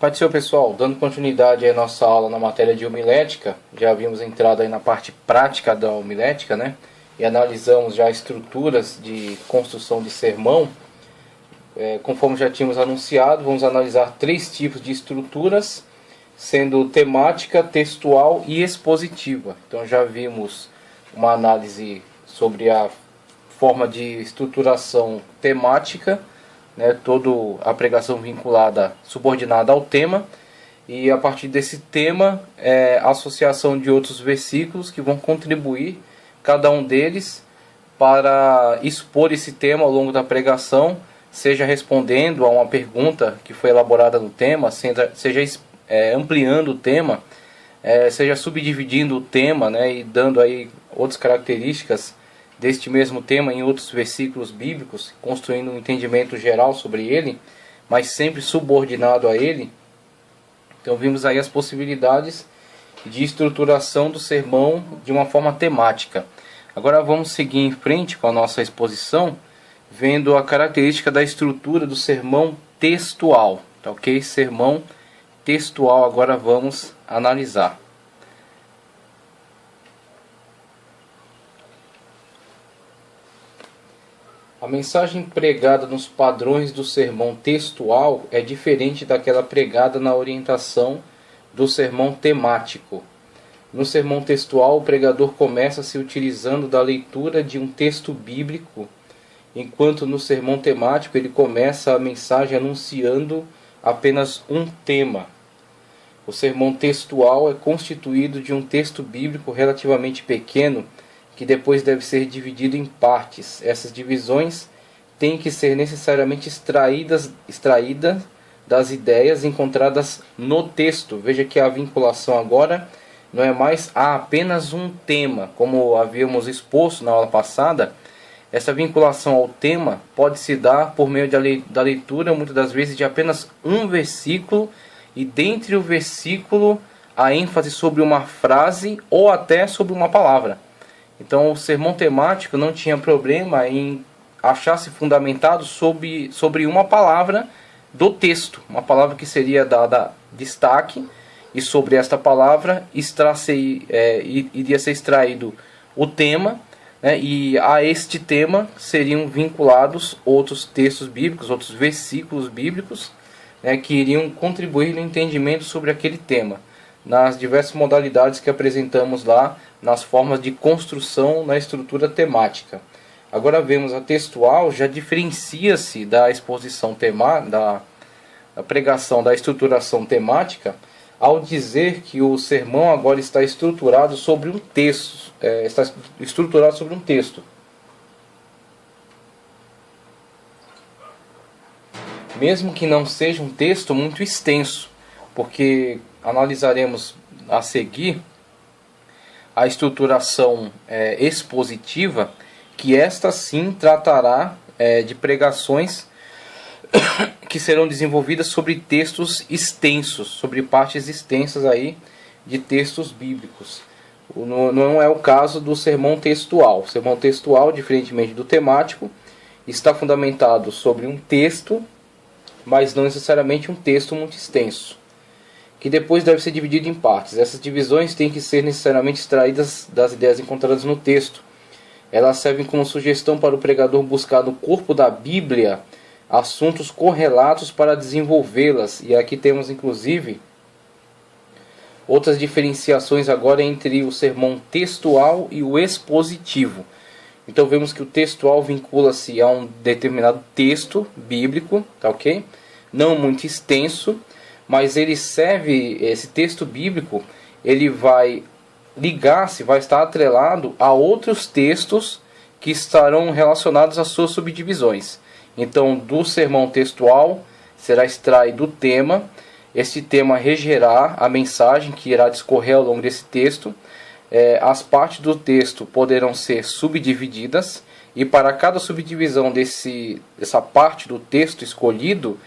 Pai do Senhor, pessoal, dando continuidade à nossa aula na matéria de homilética, já havíamos entrado aí na parte prática da homilética, né? E analisamos já estruturas de construção de sermão. Conforme já tínhamos anunciado, vamos analisar 3 tipos de estruturas, sendo temática, textual e expositiva. Então já vimos uma análise sobre a forma de estruturação temática, né, toda a pregação vinculada, subordinada ao tema, e a partir desse tema, a associação de outros versículos que vão contribuir, cada um deles, para expor esse tema ao longo da pregação, seja respondendo a uma pergunta que foi elaborada no tema, seja ampliando o tema, seja subdividindo o tema, né, e dando aí outras características deste mesmo tema em outros versículos bíblicos, construindo um entendimento geral sobre ele, mas sempre subordinado a ele. Então vimos aí as possibilidades de estruturação do sermão de uma forma temática. Agora vamos seguir em frente com a nossa exposição, vendo a característica da estrutura do sermão textual. Tá ok? Sermão textual agora vamos analisar. A mensagem pregada nos padrões do sermão textual é diferente daquela pregada na orientação do sermão temático. No sermão textual, o pregador começa se utilizando da leitura de um texto bíblico, enquanto no sermão temático ele começa a mensagem anunciando apenas um tema. O sermão textual é constituído de um texto bíblico relativamente pequeno, que depois deve ser dividido em partes. Essas divisões têm que ser necessariamente extraídas das ideias encontradas no texto. Veja que a vinculação agora não é mais apenas um tema, como havíamos exposto na aula passada. Essa vinculação ao tema pode se dar por meio da leitura, muitas das vezes, de apenas um versículo, e dentre o versículo a ênfase sobre uma frase ou até sobre uma palavra. Então o sermão temático não tinha problema em achar-se fundamentado sobre uma palavra do texto, uma palavra que seria dada destaque, e sobre esta palavra iria ser extraído o tema, né, e a este tema seriam vinculados outros textos bíblicos, outros versículos bíblicos, né, que iriam contribuir no entendimento sobre aquele tema, nas diversas modalidades que apresentamos lá, nas formas de construção na estrutura temática. Agora vemos a textual, já diferencia-se da exposição da pregação, da estruturação temática, ao dizer que o sermão agora está estruturado sobre um texto. Mesmo que não seja um texto muito extenso, porque analisaremos a seguir a estruturação expositiva, que esta sim tratará de pregações que serão desenvolvidas sobre textos extensos, sobre partes extensas aí de textos bíblicos. Não é o caso do sermão textual. O sermão textual, diferentemente do temático, está fundamentado sobre um texto, mas não necessariamente um texto muito extenso, que depois deve ser dividido em partes. Essas divisões têm que ser necessariamente extraídas das ideias encontradas no texto. Elas servem como sugestão para o pregador buscar no corpo da Bíblia assuntos correlatos para desenvolvê-las. E aqui temos inclusive outras diferenciações agora entre o sermão textual e o expositivo. Então vemos que o textual vincula-se a um determinado texto bíblico, tá ok? Não muito extenso, mas ele serve, esse texto bíblico, ele vai ligar-se, vai estar atrelado a outros textos que estarão relacionados às suas subdivisões. Então, do sermão textual será extraído o tema. Este tema regerá a mensagem que irá discorrer ao longo desse texto. As partes do texto poderão ser subdivididas, e para cada subdivisão dessa parte do texto escolhido,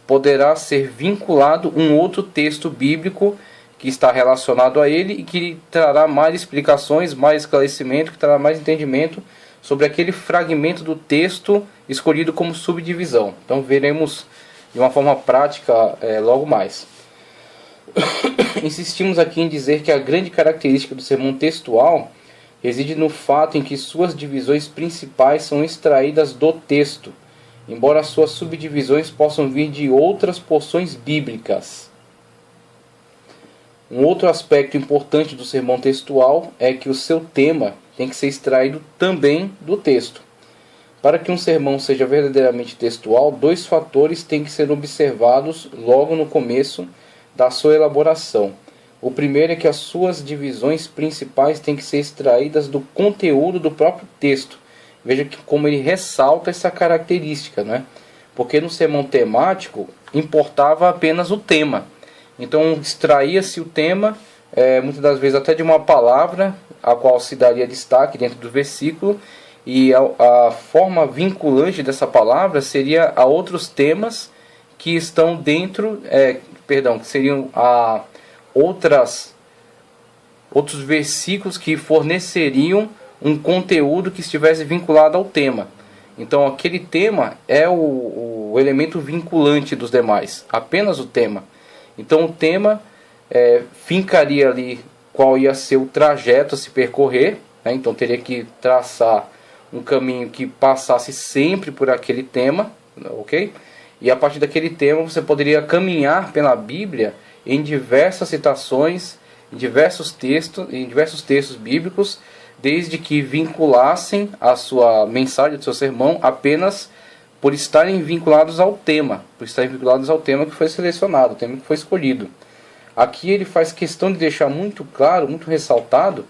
poderá ser vinculado um outro texto bíblico que está relacionado a ele e que trará mais explicações, mais esclarecimento, que trará mais entendimento sobre aquele fragmento do texto escolhido como subdivisão. Então veremos de uma forma prática logo mais. Insistimos aqui em dizer que a grande característica do sermão textual reside no fato em que suas divisões principais são extraídas do texto, embora suas subdivisões possam vir de outras porções bíblicas. Um outro aspecto importante do sermão textual é que o seu tema tem que ser extraído também do texto. Para que um sermão seja verdadeiramente textual, dois fatores têm que ser observados logo no começo da sua elaboração. O primeiro é que as suas divisões principais têm que ser extraídas do conteúdo do próprio texto. Veja que como ele ressalta essa característica, né? Porque no sermão temático importava apenas o tema. Então extraía-se o tema, muitas das vezes até de uma palavra, a qual se daria destaque dentro do versículo, e a forma vinculante dessa palavra seria a outros temas que estão dentro, que seriam outros versículos que forneceriam um conteúdo que estivesse vinculado ao tema. Então aquele tema é o elemento vinculante dos demais, apenas o tema. Então o tema fincaria ali qual ia ser o trajeto a se percorrer, né? Então teria que traçar um caminho que passasse sempre por aquele tema, ok? E a partir daquele tema você poderia caminhar pela Bíblia em diversas citações, em diversos textos bíblicos, desde que vinculassem a sua mensagem, o seu sermão, apenas por estarem vinculados ao tema, que foi selecionado, o tema que foi escolhido. Aqui ele faz questão de deixar muito claro, muito ressaltado,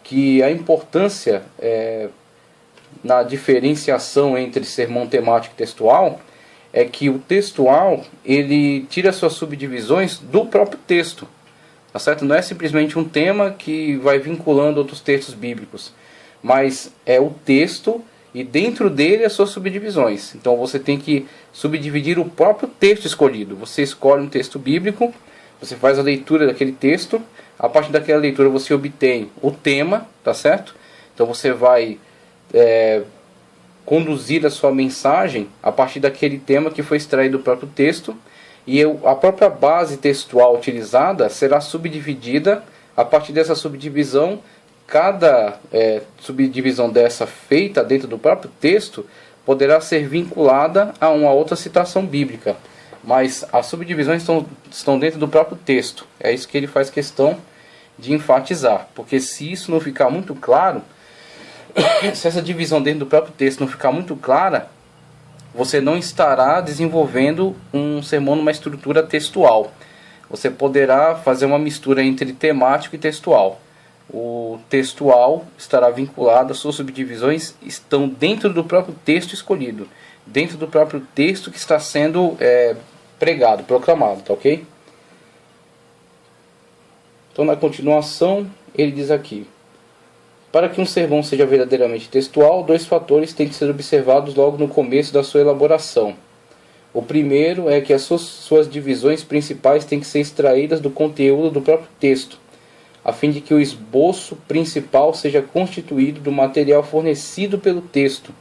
que a importância na diferenciação entre sermão temático e textual é que o textual ele tira suas subdivisões do próprio texto, tá certo? Não é simplesmente um tema que vai vinculando outros textos bíblicos, mas é o texto e dentro dele as suas subdivisões. Então você tem que subdividir o próprio texto escolhido. Você escolhe um texto bíblico, você faz a leitura daquele texto, a partir daquela leitura você obtém o tema, tá certo? Então você vai conduzir a sua mensagem a partir daquele tema que foi extraído do próprio texto, e a própria base textual utilizada será subdividida. A partir dessa subdivisão, cada subdivisão dessa feita dentro do próprio texto poderá ser vinculada a uma outra citação bíblica, mas as subdivisões estão dentro do próprio texto. É isso que ele faz questão de enfatizar, porque se isso não ficar muito claro, se essa divisão dentro do próprio texto não ficar muito clara, você não estará desenvolvendo um sermão numa estrutura textual. Você poderá fazer uma mistura entre temático e textual. O textual estará vinculado, as suas subdivisões estão dentro do próprio texto escolhido, dentro do próprio texto que está sendo pregado, proclamado, tá ok? Então na continuação ele diz aqui: para que um sermão seja verdadeiramente textual, dois fatores têm que ser observados logo no começo da sua elaboração. O primeiro é que as suas divisões principais têm que ser extraídas do conteúdo do próprio texto, a fim de que o esboço principal seja constituído do material fornecido pelo texto.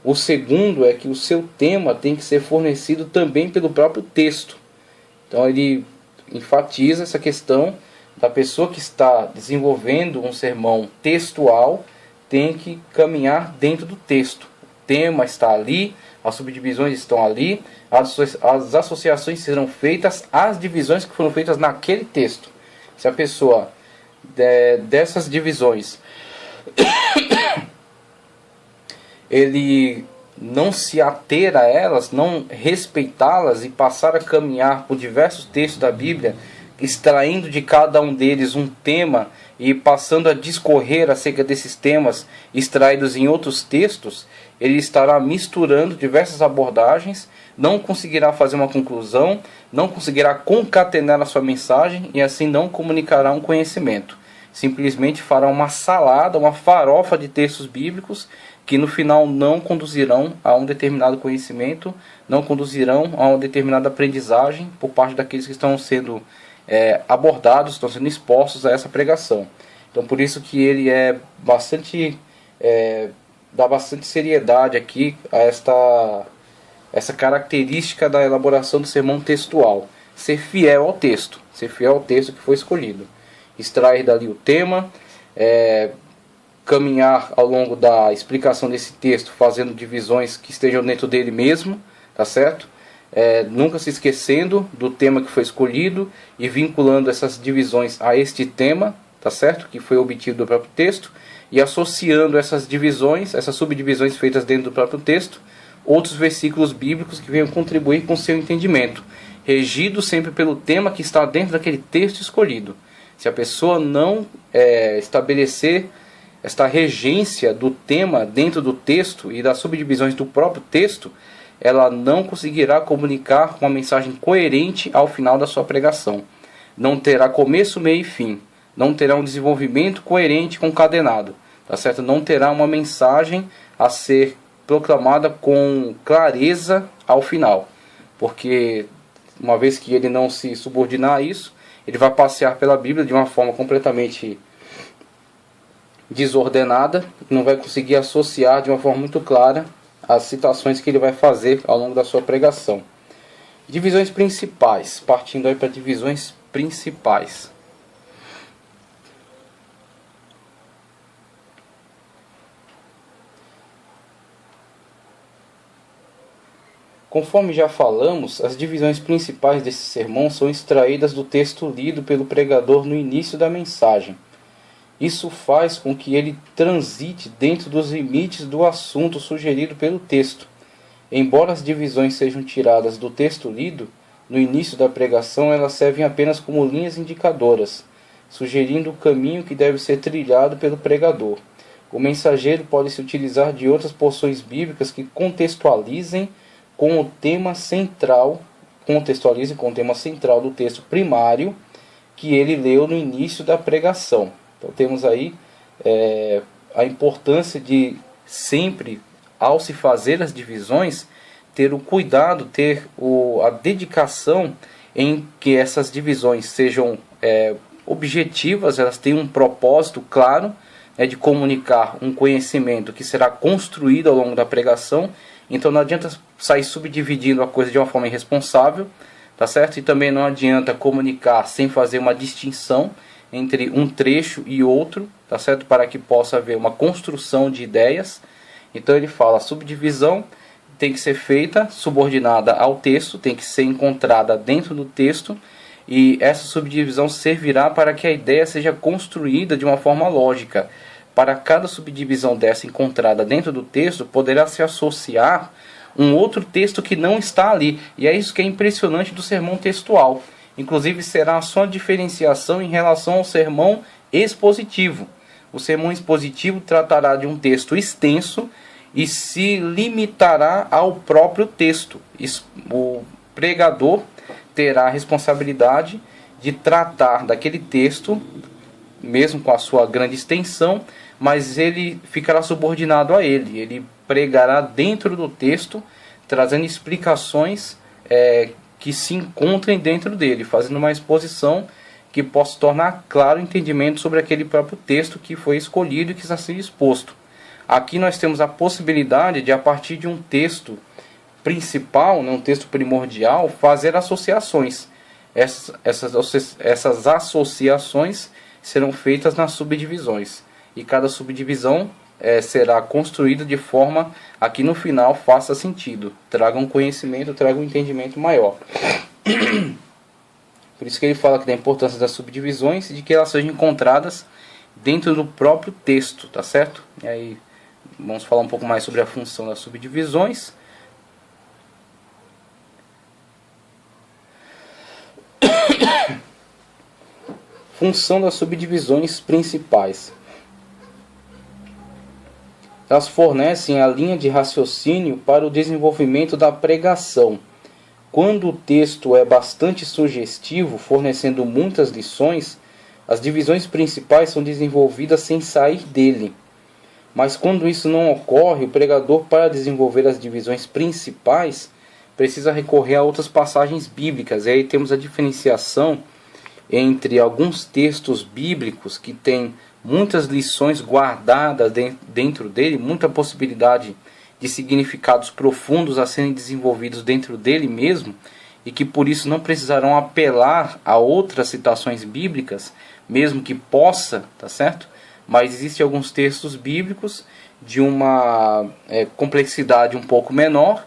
O segundo é que o seu tema tem que ser fornecido também pelo próprio texto. Então ele enfatiza essa questão da pessoa que está desenvolvendo um sermão textual, tem que caminhar dentro do texto. O tema está ali, as subdivisões estão ali, as associações serão feitas às divisões que foram feitas naquele texto. Se a pessoa dessas divisões ele não se ater a elas, não respeitá-las e passar a caminhar por diversos textos da Bíblia, extraindo de cada um deles um tema e passando a discorrer acerca desses temas extraídos em outros textos, ele estará misturando diversas abordagens, não conseguirá fazer uma conclusão, não conseguirá concatenar a sua mensagem e assim não comunicará um conhecimento. Simplesmente fará uma salada, uma farofa de textos bíblicos que no final não conduzirão a um determinado conhecimento, não conduzirão a uma determinada aprendizagem por parte daqueles que estão sendo abordados, estão sendo expostos a essa pregação. Então por isso que ele dá bastante seriedade aqui a essa característica da elaboração do sermão textual: ser fiel ao texto que foi escolhido, extrair dali o tema, caminhar ao longo da explicação desse texto, fazendo divisões que estejam dentro dele mesmo, tá certo? Nunca se esquecendo do tema que foi escolhido e vinculando essas divisões a este tema, tá certo? Que foi obtido do próprio texto, e associando essas divisões, essas subdivisões feitas dentro do próprio texto, outros versículos bíblicos que venham contribuir com o seu entendimento, regido sempre pelo tema que está dentro daquele texto escolhido. Se a pessoa não estabelecer esta regência do tema dentro do texto e das subdivisões do próprio texto, ela não conseguirá comunicar uma mensagem coerente ao final da sua pregação. Não terá começo, meio e fim. Não terá um desenvolvimento coerente concadenado, tá certo? Não terá uma mensagem a ser proclamada com clareza ao final, porque uma vez que ele não se subordinar a isso, ele vai passear pela Bíblia de uma forma completamente desordenada, não vai conseguir associar de uma forma muito clara as citações que ele vai fazer ao longo da sua pregação. Divisões principais, partindo aí para divisões principais. Conforme já falamos, as divisões principais desse sermão são extraídas do texto lido pelo pregador no início da mensagem. Isso faz com que ele transite dentro dos limites do assunto sugerido pelo texto. Embora as divisões sejam tiradas do texto lido, no início da pregação elas servem apenas como linhas indicadoras, sugerindo o caminho que deve ser trilhado pelo pregador. O mensageiro pode se utilizar de outras porções bíblicas que contextualizem com o tema central do texto primário que ele leu no início da pregação. Então temos aí a importância de sempre, ao se fazer as divisões, ter o cuidado, ter a dedicação em que essas divisões sejam objetivas, elas tenham um propósito claro, de comunicar um conhecimento que será construído ao longo da pregação. Então não adianta sair subdividindo a coisa de uma forma irresponsável, tá certo? E também não adianta comunicar sem fazer uma distinção entre um trecho e outro, tá certo? Para que possa haver uma construção de ideias. Então ele fala, a subdivisão tem que ser feita subordinada ao texto, tem que ser encontrada dentro do texto, e essa subdivisão servirá para que a ideia seja construída de uma forma lógica. Para cada subdivisão dessa encontrada dentro do texto, poderá se associar um outro texto que não está ali. E é isso que é impressionante do sermão textual. Inclusive será a sua diferenciação em relação ao sermão expositivo. O sermão expositivo tratará de um texto extenso e se limitará ao próprio texto. O pregador terá a responsabilidade de tratar daquele texto, mesmo com a sua grande extensão, mas ele ficará subordinado a ele. Ele pregará dentro do texto, trazendo explicações que se encontrem dentro dele, fazendo uma exposição que possa tornar claro o entendimento sobre aquele próprio texto que foi escolhido e que está sendo exposto. Aqui nós temos a possibilidade de, a partir de um texto principal, um texto primordial, fazer associações. Essas associações serão feitas nas subdivisões. E cada subdivisão será construída de forma a que no final faça sentido, traga um conhecimento, traga um entendimento maior. Por isso que ele fala que da importância das subdivisões e de que elas sejam encontradas dentro do próprio texto, tá certo? E aí vamos falar um pouco mais sobre a função das subdivisões. Função das subdivisões principais. Elas fornecem a linha de raciocínio para o desenvolvimento da pregação. Quando o texto é bastante sugestivo, fornecendo muitas lições, as divisões principais são desenvolvidas sem sair dele. Mas quando isso não ocorre, o pregador, para desenvolver as divisões principais, precisa recorrer a outras passagens bíblicas. E aí temos a diferenciação entre alguns textos bíblicos que têm muitas lições guardadas dentro dele, muita possibilidade de significados profundos a serem desenvolvidos dentro dele mesmo, e que por isso não precisarão apelar a outras citações bíblicas, mesmo que possa, tá certo? Mas existem alguns textos bíblicos de uma complexidade um pouco menor,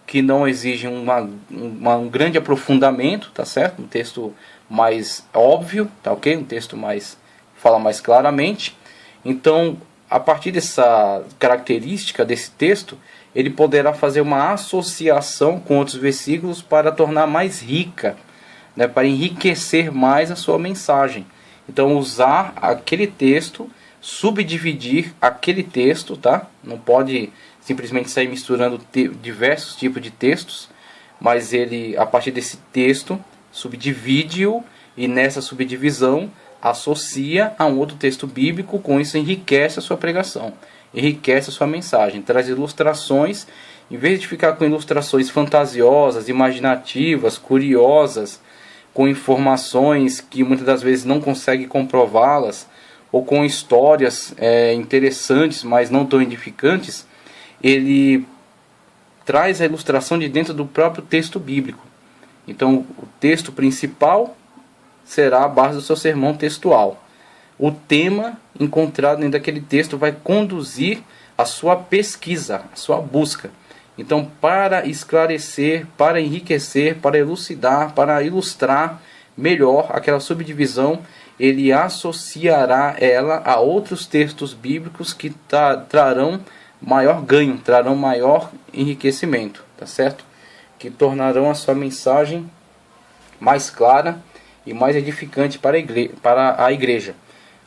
que não exigem um grande aprofundamento, tá certo? Um texto mais óbvio, tá ok? Um texto mais fala mais claramente. Então, a partir dessa característica desse texto, ele poderá fazer uma associação com outros versículos para tornar mais rica, né, para enriquecer mais a sua mensagem. Então, usar aquele texto, subdividir aquele texto, tá? Não pode simplesmente sair misturando diversos tipos de textos, mas ele, a partir desse texto, subdivide-o e nessa subdivisão associa a um outro texto bíblico. Com isso enriquece a sua pregação, enriquece a sua mensagem, traz ilustrações, em vez de ficar com ilustrações fantasiosas, imaginativas, curiosas, com informações que muitas das vezes não consegue comprová-las, ou com histórias interessantes, mas não tão edificantes, ele traz a ilustração de dentro do próprio texto bíblico. Então, o texto principal será a base do seu sermão textual. O tema encontrado dentro daquele texto vai conduzir a sua pesquisa, a sua busca. Então, para esclarecer, para enriquecer, para elucidar, para ilustrar melhor aquela subdivisão, ele associará ela a outros textos bíblicos que trarão maior ganho, trarão maior enriquecimento, tá certo? Que tornarão a sua mensagem mais clara e mais edificante para a igreja.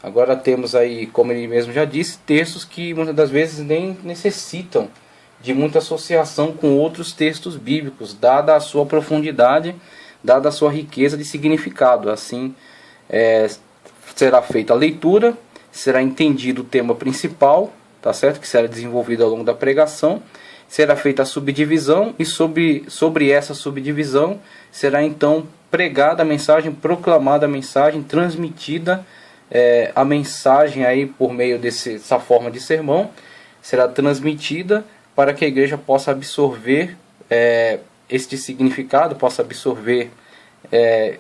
Agora temos aí, como ele mesmo já disse, textos que muitas das vezes nem necessitam de muita associação com outros textos bíblicos, dada a sua profundidade, dada a sua riqueza de significado. Assim, será feita a leitura, será entendido o tema principal, tá certo? Que será desenvolvido ao longo da pregação, será feita a subdivisão, e sobre essa subdivisão será então pregada a mensagem, proclamada a mensagem, transmitida a mensagem aí por meio dessa forma de sermão, será transmitida para que a igreja possa absorver este significado, possa absorver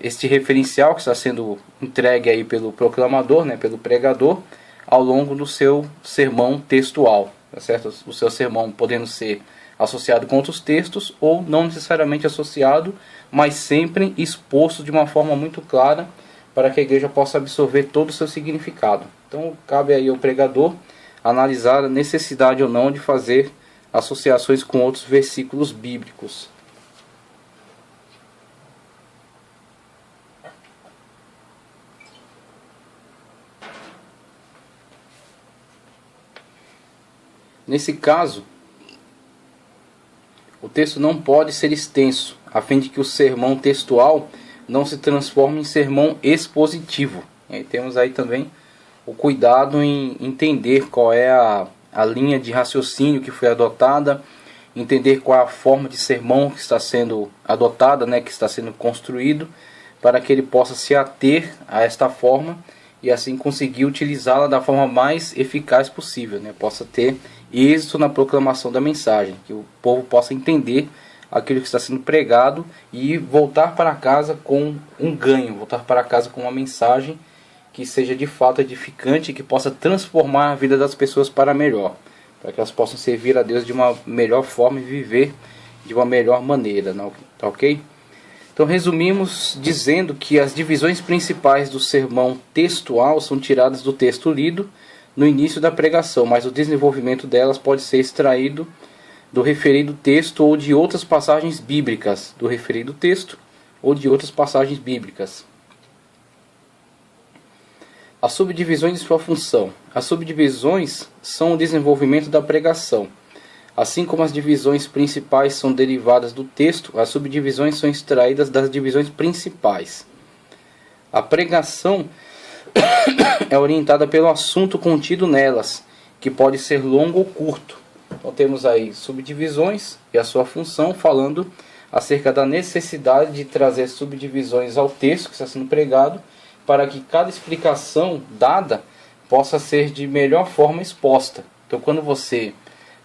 este referencial que está sendo entregue aí pelo proclamador, né, pelo pregador, ao longo do seu sermão textual, tá certo? O seu sermão podendo ser associado com outros textos ou não necessariamente associado, mas sempre exposto de uma forma muito clara para que a igreja possa absorver todo o seu significado. Então cabe aí ao pregador analisar a necessidade ou não de fazer associações com outros versículos bíblicos. Nesse caso, o texto não pode ser extenso, a fim de que o sermão textual não se transforme em sermão expositivo. E temos aí também o cuidado em entender qual é a linha de raciocínio que foi adotada, entender qual é a forma de sermão que está sendo adotada, né, que está sendo construído, para que ele possa se ater a esta forma e assim conseguir utilizá-la da forma mais eficaz possível, né, possa ter êxito na proclamação da mensagem, que o povo possa entender aquilo que está sendo pregado e voltar para casa com um ganho, voltar para casa com uma mensagem que seja de fato edificante e que possa transformar a vida das pessoas para melhor, para que elas possam servir a Deus de uma melhor forma e viver de uma melhor maneira, tá ok? Então resumimos dizendo que as divisões principais do sermão textual são tiradas do texto lido no início da pregação, mas o desenvolvimento delas pode ser extraído do referido texto ou de outras passagens bíblicas, do referido texto ou de outras passagens bíblicas. As subdivisões e sua função. As subdivisões são o desenvolvimento da pregação. Assim como as divisões principais são derivadas do texto, as subdivisões são extraídas das divisões principais. A pregação é orientada pelo assunto contido nelas, que pode ser longo ou curto. Então temos aí subdivisões e a sua função, falando acerca da necessidade de trazer subdivisões ao texto que está sendo pregado, para que cada explicação dada possa ser de melhor forma exposta. Então quando você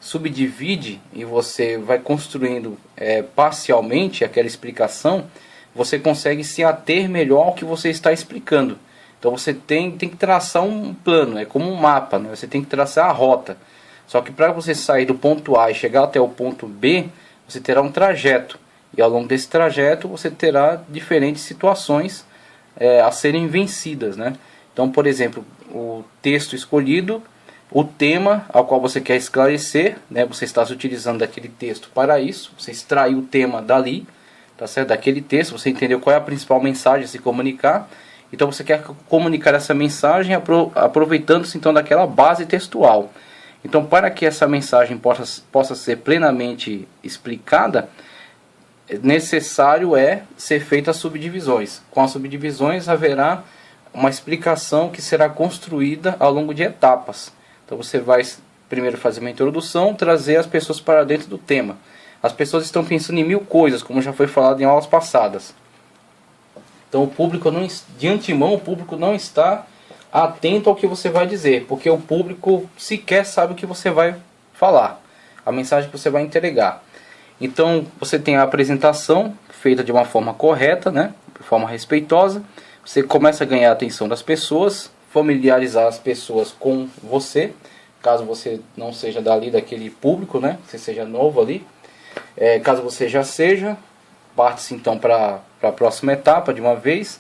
subdivide e você vai construindo parcialmente aquela explicação, você consegue se ater melhor ao que você está explicando. Então você tem que traçar um plano, é como um mapa, né? Você tem que traçar a rota. Só que para você sair do ponto A e chegar até o ponto B, você terá um trajeto. E ao longo desse trajeto você terá diferentes situações a serem vencidas, né? Então, por exemplo, o texto escolhido, o tema ao qual você quer esclarecer, né? Você está se utilizando daquele texto para isso, você extraiu o tema dali, tá certo? Daquele texto, você entendeu qual é a principal mensagem a se comunicar. Então você quer comunicar essa mensagem aproveitando-se então daquela base textual. Então, para que essa mensagem possa ser plenamente explicada, necessário ser feitas as subdivisões. Com as subdivisões haverá uma explicação que será construída ao longo de etapas. Então você vai primeiro fazer uma introdução, trazer as pessoas para dentro do tema. As pessoas estão pensando em 1000 coisas, como já foi falado em aulas passadas. Então de antemão o público não está atento ao que você vai dizer, porque o público sequer sabe o que você vai falar, a mensagem que você vai entregar. Então você tem a apresentação feita de uma forma correta, né, de forma respeitosa. Você começa a ganhar a atenção das pessoas, familiarizar as pessoas com você, caso você não seja daquele público, né, você seja novo ali. Caso você já seja, parte-se então para a próxima etapa de uma vez.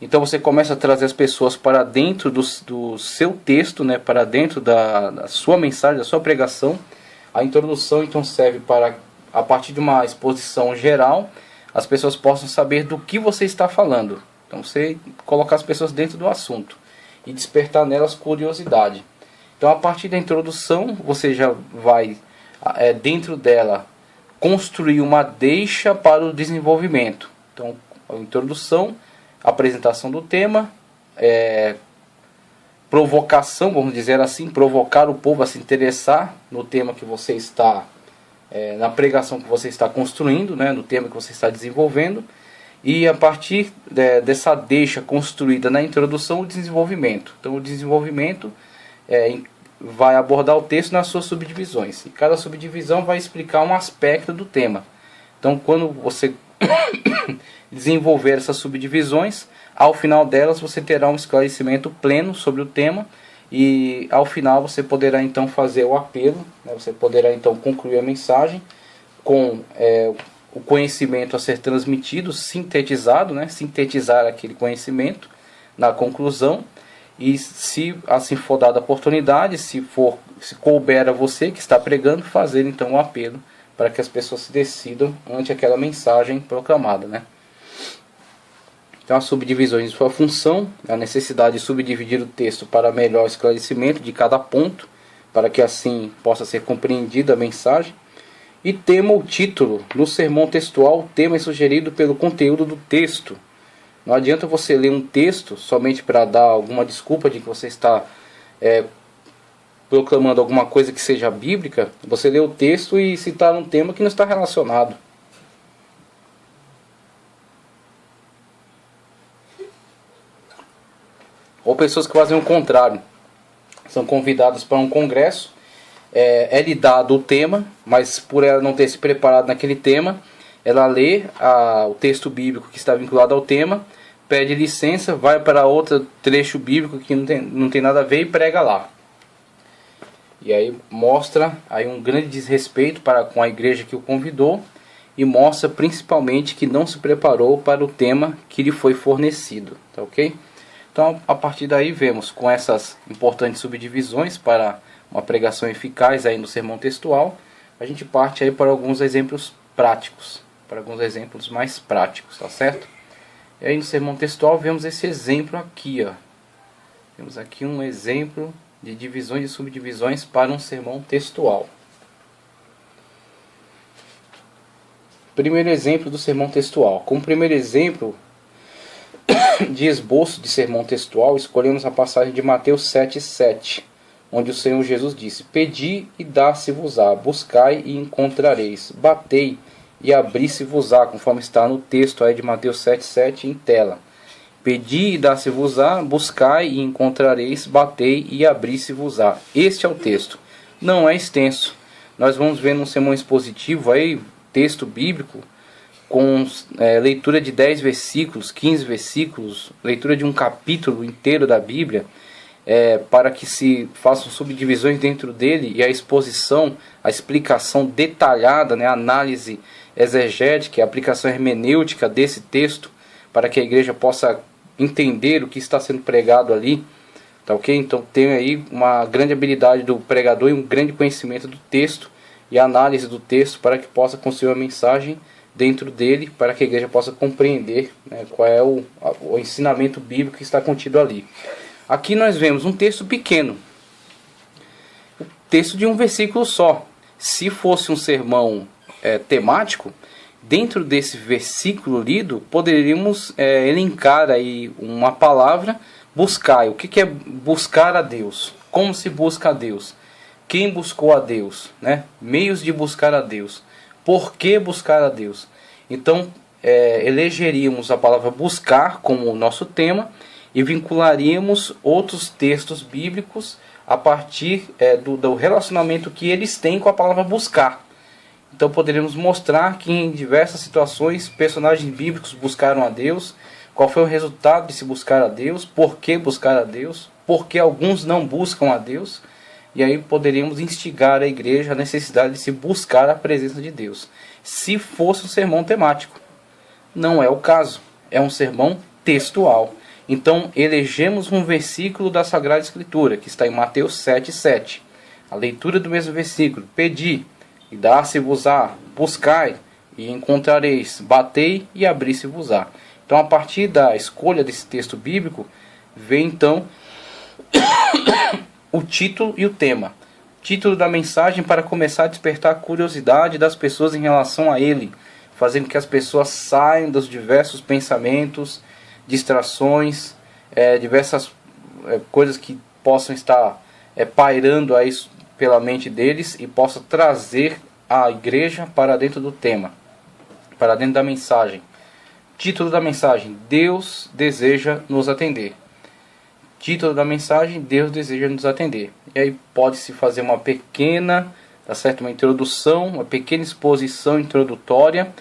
Então você começa a trazer as pessoas para dentro do seu texto, né, para dentro da sua mensagem, da sua pregação. A introdução então serve para, a partir de uma exposição geral, as pessoas possam saber do que você está falando. Então você colocar as pessoas dentro do assunto e despertar nelas curiosidade. Então a partir da introdução você já vai dentro dela construir uma deixa para o desenvolvimento. Então a introdução, apresentação do tema, provocação, vamos dizer assim, provocar o povo a se interessar no tema que você está, na pregação que você está construindo, né, no tema que você está desenvolvendo, e a partir dessa deixa construída na introdução, o desenvolvimento. Então o desenvolvimento vai abordar o texto nas suas subdivisões, e cada subdivisão vai explicar um aspecto do tema. Então quando você desenvolver essas subdivisões, ao final delas você terá um esclarecimento pleno sobre o tema, e ao final você poderá então fazer o apelo, né? Você poderá então concluir a mensagem com o conhecimento a ser transmitido, sintetizado, né? Sintetizar aquele conhecimento na conclusão, e se assim for dada a oportunidade, se couber a você que está pregando, fazer então o apelo para que as pessoas se decidam ante aquela mensagem proclamada, né? Então, as subdivisões de sua função, a necessidade de subdividir o texto para melhor esclarecimento de cada ponto, para que assim possa ser compreendida a mensagem. E tema ou título. No sermão textual, o tema é sugerido pelo conteúdo do texto. Não adianta você ler um texto somente para dar alguma desculpa de que você está proclamando alguma coisa que seja bíblica. Você lê o texto e citar um tema que não está relacionado. Ou pessoas que fazem o contrário. São convidadas para um congresso, lhe dado o tema, mas por ela não ter se preparado naquele tema, ela lê o texto bíblico que está vinculado ao tema, pede licença, vai para outro trecho bíblico que não tem nada a ver e prega lá. E aí mostra aí um grande desrespeito com a igreja que o convidou, e mostra principalmente que não se preparou para o tema que lhe foi fornecido. Tá ok? Então, a partir daí vemos, com essas importantes subdivisões para uma pregação eficaz aí no sermão textual, a gente parte aí para alguns exemplos práticos, para alguns exemplos mais práticos, tá certo? E aí no sermão textual vemos esse exemplo aqui, ó. Temos aqui um exemplo de divisões e subdivisões para um sermão textual. Primeiro exemplo do sermão textual. Como primeiro exemplo de esboço de sermão textual, escolhemos a passagem de Mateus 7,7, onde o Senhor Jesus disse: Pedi e dá-se-vos-á, buscai e encontrareis, batei e abri-se-vos-á, conforme está no texto aí de Mateus 7,7 em tela. Pedi e dá-se-vos-á, buscai e encontrareis, batei e abri-se-vos-á. Este é o texto. Não é extenso. nós vamos ver num sermão expositivo aí, texto bíblico, com leitura de 10 versículos, 15 versículos, leitura de um capítulo inteiro da Bíblia, para que se façam subdivisões dentro dele, e a exposição, a explicação detalhada, né, a análise exegética, a aplicação hermenêutica desse texto, para que a igreja possa entender o que está sendo pregado ali, tá ok? Então tem aí uma grande habilidade do pregador e um grande conhecimento do texto e análise do texto para que possa construir uma mensagem dentro dele, para que a igreja possa compreender, né, qual é o ensinamento bíblico que está contido ali. Aqui nós vemos um texto pequeno, o texto de um versículo só. Se fosse um sermão temático, dentro desse versículo lido, poderíamos elencar aí uma palavra, buscar. O que é buscar a Deus? Como se busca a Deus? Quem buscou a Deus? Né? Meios de buscar a Deus. Por que buscar a Deus? Então, elegeríamos a palavra buscar como o nosso tema e vincularíamos outros textos bíblicos a partir do relacionamento que eles têm com a palavra buscar. Então poderíamos mostrar que em diversas situações personagens bíblicos buscaram a Deus, qual foi o resultado de se buscar a Deus, por que buscar a Deus, por que alguns não buscam a Deus, e aí poderíamos instigar a igreja a necessidade de se buscar a presença de Deus. Se fosse um sermão temático, não é o caso, é um sermão textual. Então elegemos um versículo da Sagrada Escritura, que está em Mateus 7,7. A leitura do mesmo versículo: pedi, e dar-se-vos-á, buscai, e encontrareis, batei, e abrir-se-vos-á. Então, a partir da escolha desse texto bíblico, vem então o título e o tema. Título da mensagem para começar a despertar a curiosidade das pessoas em relação a ele, fazendo que as pessoas saiam dos diversos pensamentos, distrações, diversas coisas que possam estar pairando aí pela mente deles, e possa trazer a igreja para dentro do tema, para dentro da mensagem. Título da mensagem: Deus deseja nos atender. Título da mensagem: Deus deseja nos atender. E aí pode-se fazer uma pequena, uma introdução, uma pequena exposição introdutória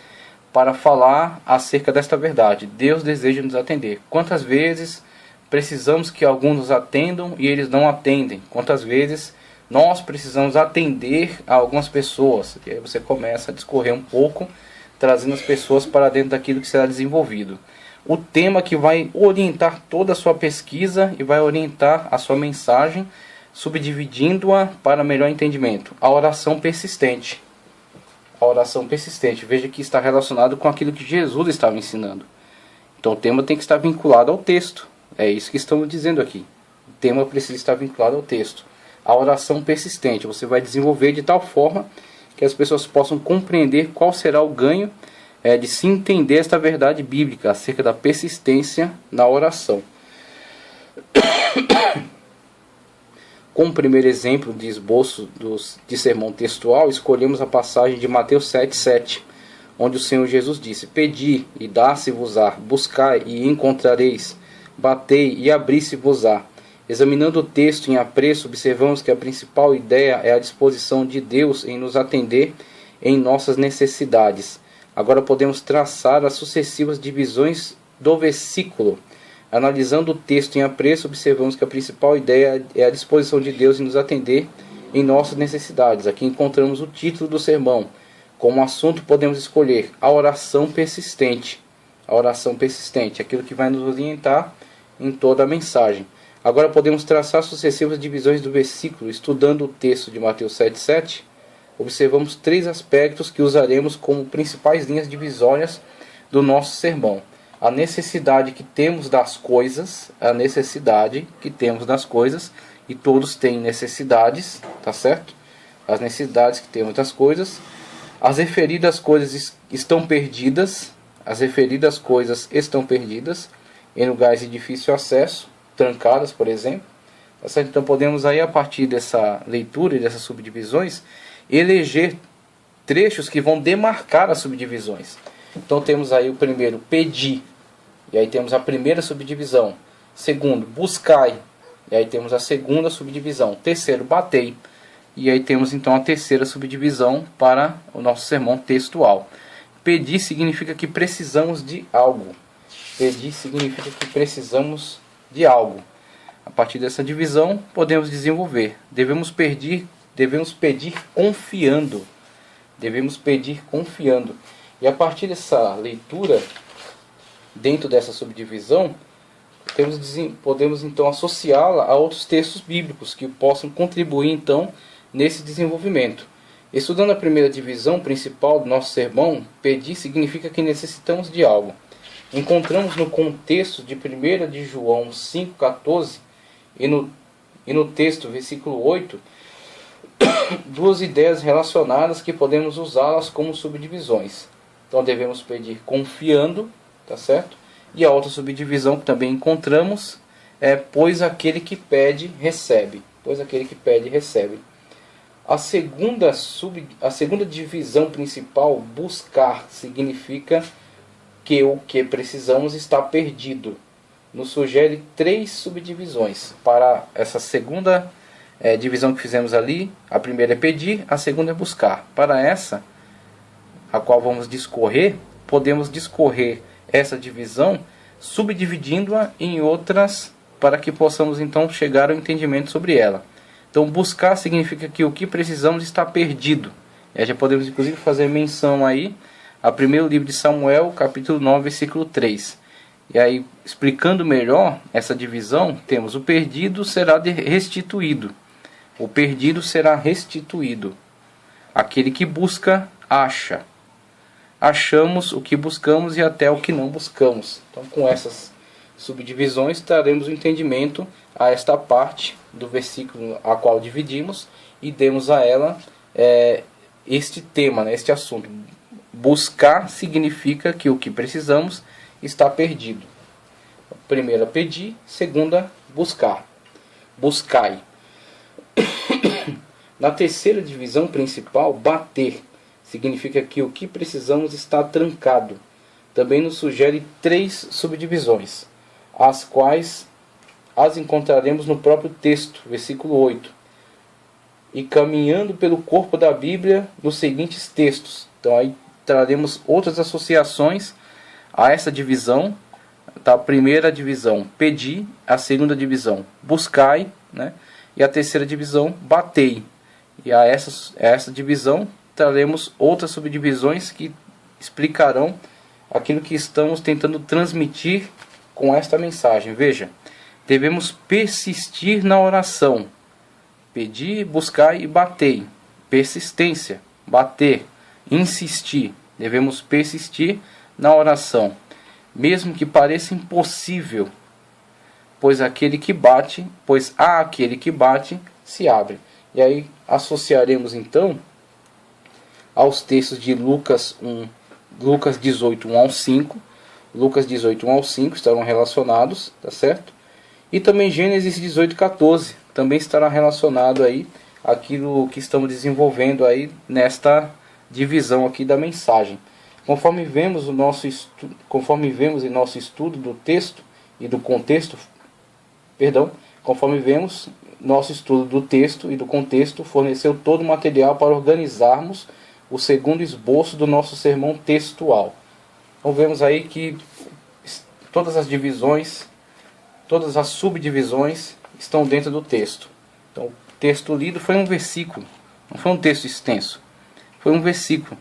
para falar acerca desta verdade. Deus deseja nos atender. Quantas vezes precisamos que alguns nos atendam e eles não atendem? Quantas vezes nós precisamos atender a algumas pessoas? E aí você começa a discorrer um pouco, trazendo as pessoas para dentro daquilo que será desenvolvido. O tema que vai orientar toda a sua pesquisa e vai orientar a sua mensagem, subdividindo-a para melhor entendimento. A oração persistente. A oração persistente. Veja que está relacionado com aquilo que Jesus estava ensinando. Então o tema tem que estar vinculado ao texto. É isso que estamos dizendo aqui. O tema precisa estar vinculado ao texto. A oração persistente. Você vai desenvolver de tal forma que as pessoas possam compreender qual será o ganho de se entender esta verdade bíblica acerca da persistência na oração. Como primeiro exemplo de esboço de sermão textual, escolhemos a passagem de Mateus 7,7, onde o Senhor Jesus disse: pedi e dar-se-vos-á, buscai e encontrareis, batei e abrir-se-vos-á. Examinando o texto em apreço, observamos que a principal ideia é a disposição de Deus em nos atender em nossas necessidades. Agora podemos traçar as sucessivas divisões do versículo. Analisando o texto em apreço, observamos que a principal ideia é a disposição de Deus em nos atender em nossas necessidades. Aqui encontramos o título do sermão. Como assunto podemos escolher a oração persistente. A oração persistente, aquilo que vai nos orientar em toda a mensagem. Agora podemos traçar sucessivas divisões do versículo. Estudando o texto de Mateus 7,7, observamos 3 aspectos que usaremos como principais linhas divisórias do nosso sermão. A necessidade que temos das coisas, e todos têm necessidades, tá certo? As necessidades que temos das coisas. As referidas coisas estão perdidas, em lugares de difícil acesso, trancadas, por exemplo. Tá certo? Então podemos aí, a partir dessa leitura e dessas subdivisões, eleger trechos que vão demarcar as subdivisões. Então temos aí o primeiro, pedir, e aí temos a primeira subdivisão. Segundo, buscai, e aí temos a segunda subdivisão. Terceiro, batei. E aí temos então a terceira subdivisão para o nosso sermão textual. Pedir significa que precisamos de algo. Pedir significa que precisamos de algo. A partir dessa divisão, podemos desenvolver. Devemos pedir confiando. Devemos pedir confiando. E a partir dessa leitura, dentro dessa subdivisão, podemos então associá-la a outros textos bíblicos que possam contribuir então nesse desenvolvimento. Estudando a primeira divisão principal do nosso sermão, pedir significa que necessitamos de algo. Encontramos no contexto de 1 de João 5,14 e no texto, versículo 8, duas ideias relacionadas que podemos usá-las como subdivisões. Então devemos pedir confiando, tá certo? E a outra subdivisão que também encontramos é pois aquele que pede, recebe. Pois aquele que pede, recebe. A segunda divisão principal, buscar, significa que o que precisamos está perdido. Nos sugere 3 subdivisões para essa segunda divisão que fizemos ali. A primeira é pedir, a segunda é buscar. Para essa, a qual vamos discorrer, podemos discorrer essa divisão subdividindo-a em outras para que possamos então chegar ao entendimento sobre ela. Então buscar significa que o que precisamos está perdido. E já podemos inclusive fazer menção aí a primeiro livro de Samuel, capítulo 9, versículo 3. E aí, explicando melhor essa divisão, temos o perdido será restituído. O perdido será restituído. Aquele que busca, acha. Achamos o que buscamos e até o que não buscamos. Então, com essas subdivisões, traremos o entendimento a esta parte do versículo a qual dividimos e demos a ela este tema, este assunto. Buscar significa que o que precisamos está perdido. Primeira, pedir. Segunda, buscar. Buscai. Na terceira divisão principal, bater significa que o que precisamos está trancado. Também nos sugere 3 subdivisões, as quais as encontraremos no próprio texto, versículo 8. E caminhando pelo corpo da Bíblia nos seguintes textos. Então aí traremos outras associações a essa divisão. Tá? A primeira divisão, pedir. A segunda divisão, buscai. Né? E a terceira divisão, batei. E a essa divisão traremos outras subdivisões que explicarão aquilo que estamos tentando transmitir com esta mensagem. Veja, devemos persistir na oração. Pedir, buscar e batei. Persistência, bater, insistir. Devemos persistir na oração, mesmo que pareça impossível, pois a aquele que bate se abre. E aí associaremos então aos textos de Lucas 18, 1 ao 5. Lucas 18, 1 ao 5 estarão relacionados, tá certo? E também Gênesis 18, 14 também estará relacionado aí aquilo que estamos desenvolvendo aí nesta divisão aqui da mensagem. Conforme vemos em nosso estudo do texto e do contexto, conforme vemos, nosso estudo do texto e do contexto forneceu todo o material para organizarmos o segundo esboço do nosso sermão textual. Então vemos aí que todas as divisões, todas as subdivisões estão dentro do texto. Então o texto lido foi um versículo, não foi um texto extenso, foi um versículo.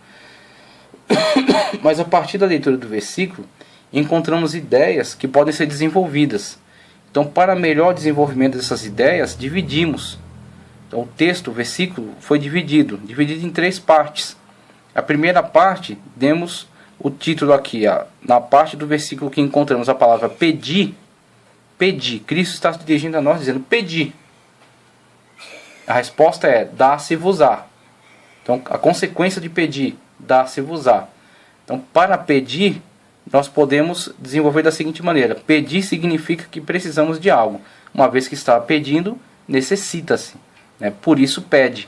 Mas a partir da leitura do versículo, encontramos ideias que podem ser desenvolvidas. Então, para melhor desenvolvimento dessas ideias, dividimos. Então, o texto, o versículo, foi dividido em 3 partes. A primeira parte, demos o título aqui, na parte do versículo que encontramos a palavra pedir. Pedir. Cristo está se dirigindo a nós dizendo pedir. A resposta é dá-se-vos-á. Então, a consequência de pedir, dá-se-vos-á. Então, para pedir, nós podemos desenvolver da seguinte maneira. Pedir significa que precisamos de algo. Uma vez que está pedindo, necessita-se. Né? Por isso pede.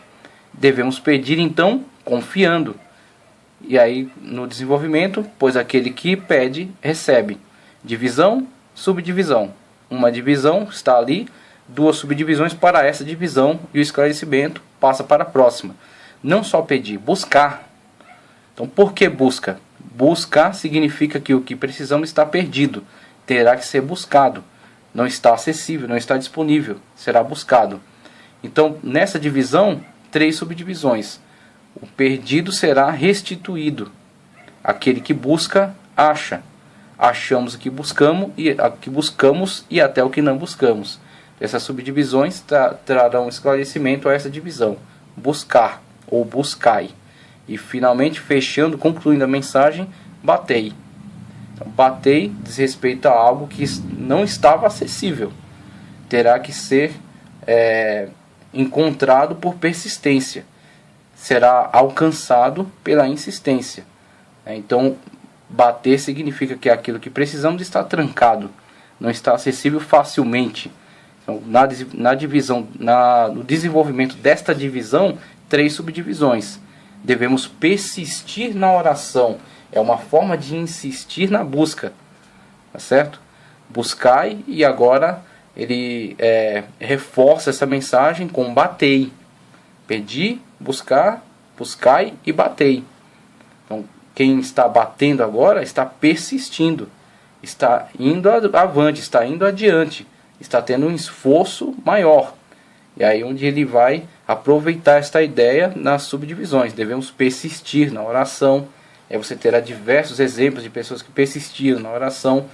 Devemos pedir então confiando. E aí no desenvolvimento, pois aquele que pede, recebe. Divisão, subdivisão. Uma divisão está ali duas subdivisões para essa divisão e o esclarecimento passa para a próxima. Não só pedir, buscar. Então, por que busca? Buscar significa que o que precisamos está perdido, terá que ser buscado. Não está acessível, não está disponível, será buscado. Então, nessa divisão, 3 subdivisões. O perdido será restituído. Aquele que busca, acha. Achamos o que buscamos e até o que não buscamos. Essas subdivisões trarão esclarecimento a essa divisão. Buscar ou buscai. E finalmente, fechando, concluindo a mensagem, batei. Então, batei diz respeito a algo que não estava acessível. Terá que ser encontrado por persistência. Será alcançado pela insistência. Então, bater significa que aquilo que precisamos está trancado, não está acessível facilmente. Então, no desenvolvimento desta divisão, 3 subdivisões. Devemos persistir na oração. É uma forma de insistir na busca. Tá certo? Buscai, e agora ele reforça essa mensagem com batei. Pedi, buscar, buscai e batei. Então, quem está batendo agora está persistindo, está indo avante, está indo adiante, está tendo um esforço maior. E aí onde ele vai aproveitar esta ideia nas subdivisões. Devemos persistir na oração. Você terá diversos exemplos de pessoas que persistiram na oração.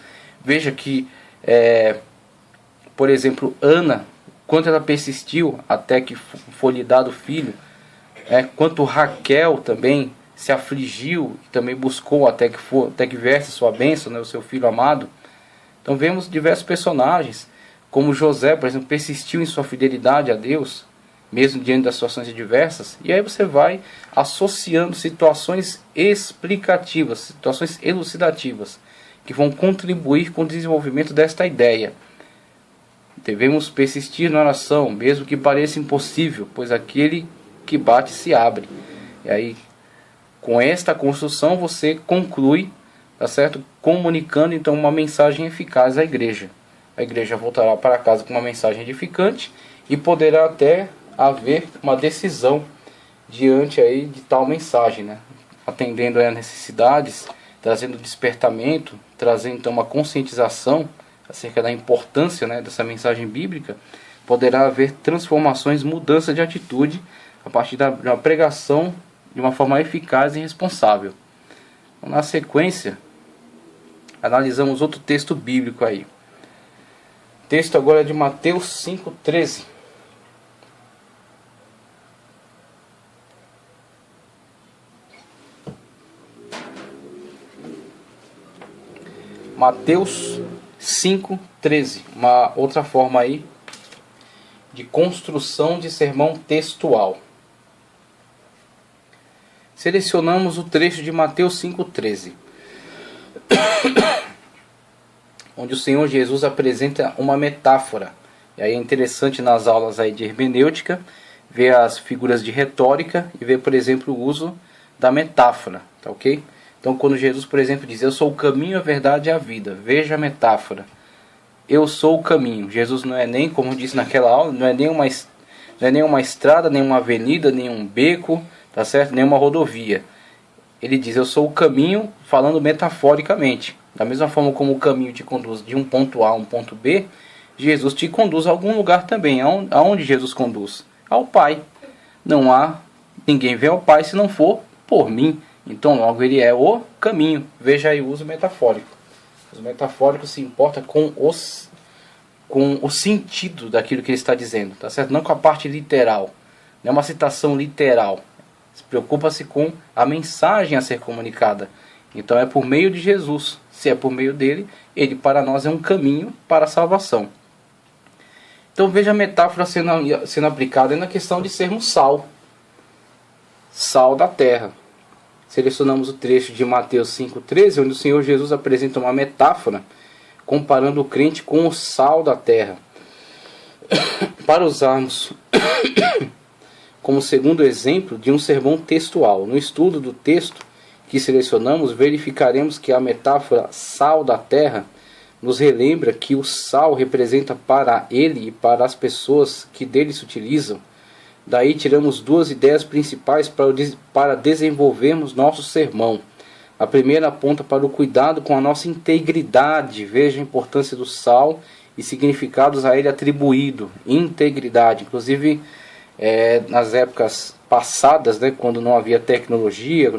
Veja que, por exemplo, Ana, quanto ela persistiu até que foi lhe dado o filho. Quanto Raquel também se afligiu e também buscou até que viesse sua bênção, o seu filho amado. Então vemos diversos personagens, como José, por exemplo, persistiu em sua fidelidade a Deus, mesmo diante das situações adversas. E aí você vai associando situações explicativas, situações elucidativas, que vão contribuir com o desenvolvimento desta ideia. Devemos persistir na oração, mesmo que pareça impossível, pois aquele que bate se abre. E aí, com esta construção, você conclui, tá certo? Comunicando então uma mensagem eficaz à igreja. A igreja voltará para casa com uma mensagem edificante e poderá até haver uma decisão diante aí de tal mensagem, né? Atendendo às necessidades, trazendo despertamento, trazendo então uma conscientização acerca da importância, dessa mensagem bíblica. Poderá haver transformações, mudança de atitude a partir da pregação de uma forma eficaz e responsável. Então, na sequência, analisamos outro texto bíblico aí. O texto agora é de Mateus 5,13. Mateus 5,13. Uma outra forma aí de construção de sermão textual. Selecionamos o trecho de Mateus 5,13, onde o Senhor Jesus apresenta uma metáfora. E aí é interessante nas aulas aí de hermenêutica ver as figuras de retórica e ver, por exemplo, o uso da metáfora, tá ok? Então, quando Jesus, por exemplo, diz: eu sou o caminho, a verdade e a vida, veja a metáfora. Eu sou o caminho. Jesus não é nem, como disse naquela aula, não é nem uma estrada, nem uma avenida, nem um beco, tá certo? Nem uma rodovia. Ele diz: eu sou o caminho, falando metaforicamente. Da mesma forma como o caminho te conduz de um ponto A a um ponto B, Jesus te conduz a algum lugar também. Aonde Jesus conduz? Ao Pai. Não há ninguém vê ao Pai se não for por mim. Então logo ele é o caminho. Veja aí o uso metafórico. Os metafóricos se importam com o sentido daquilo que ele está dizendo, tá certo? Não com a parte literal. Não é uma citação literal. Preocupa-se com a mensagem a ser comunicada. Então é por meio de Jesus. Se é por meio dele, ele para nós é um caminho para a salvação. Então veja a metáfora sendo aplicada na questão de sermos sal. Sal da terra. Selecionamos o trecho de Mateus 5,13, onde o Senhor Jesus apresenta uma metáfora comparando o crente com o sal da terra. Para usarmos como segundo exemplo de um sermão textual. No estudo do texto que selecionamos, verificaremos que a metáfora sal da terra nos relembra que o sal representa para ele e para as pessoas que dele se utilizam. Daí tiramos duas ideias principais para desenvolvermos nosso sermão. A primeira aponta para o cuidado com a nossa integridade. Veja a importância do sal e significados a ele atribuído. Integridade. Inclusive, nas épocas passadas, né, quando não havia tecnologia,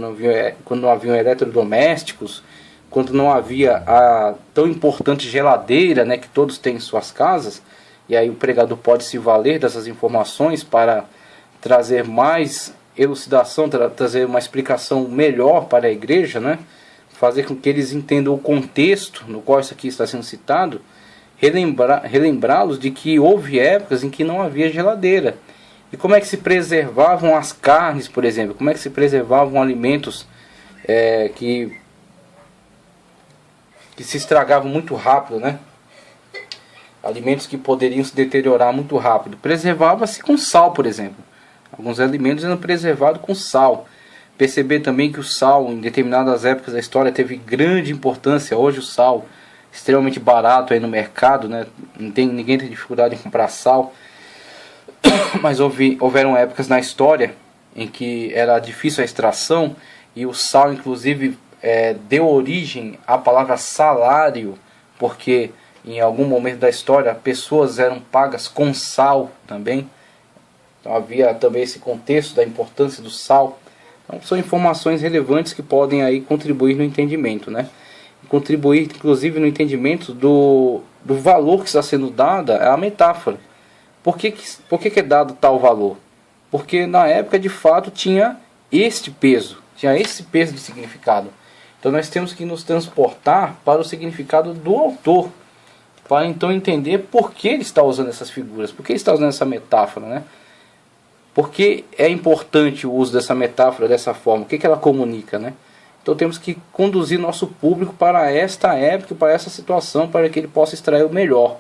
quando não haviam eletrodomésticos, quando não havia a tão importante geladeira, né, que todos têm em suas casas, e aí o pregador pode se valer dessas informações para trazer mais elucidação, trazer uma explicação melhor para a igreja, né, fazer com que eles entendam o contexto no qual isso aqui está sendo citado, relembrá-los de que houve épocas em que não havia geladeira. E como é que se preservavam as carnes, por exemplo? Como é que se preservavam alimentos que se estragavam muito rápido, né? Alimentos que poderiam se deteriorar muito rápido. Preservava-se com sal, por exemplo. Alguns alimentos eram preservados com sal. Perceber também que o sal, em determinadas épocas da história, teve grande importância. Hoje o sal é extremamente barato aí no mercado, né? Ninguém tem dificuldade em comprar sal. Mas houveram épocas na história em que era difícil a extração, e o sal inclusive deu origem à palavra salário, porque em algum momento da história pessoas eram pagas com sal também. Então havia também esse contexto da importância do sal. Então são informações relevantes que podem aí contribuir no entendimento, né? Contribuir inclusive no entendimento do valor que está sendo dado à metáfora. Por que é dado tal valor? Porque na época de fato tinha esse peso de significado. Então nós temos que nos transportar para o significado do autor, para então entender por que ele está usando essas figuras, por que ele está usando essa metáfora, né? Por que é importante o uso dessa metáfora dessa forma, o que ela comunica, né? Então temos que conduzir nosso público para esta época, para essa situação, para que ele possa extrair o melhor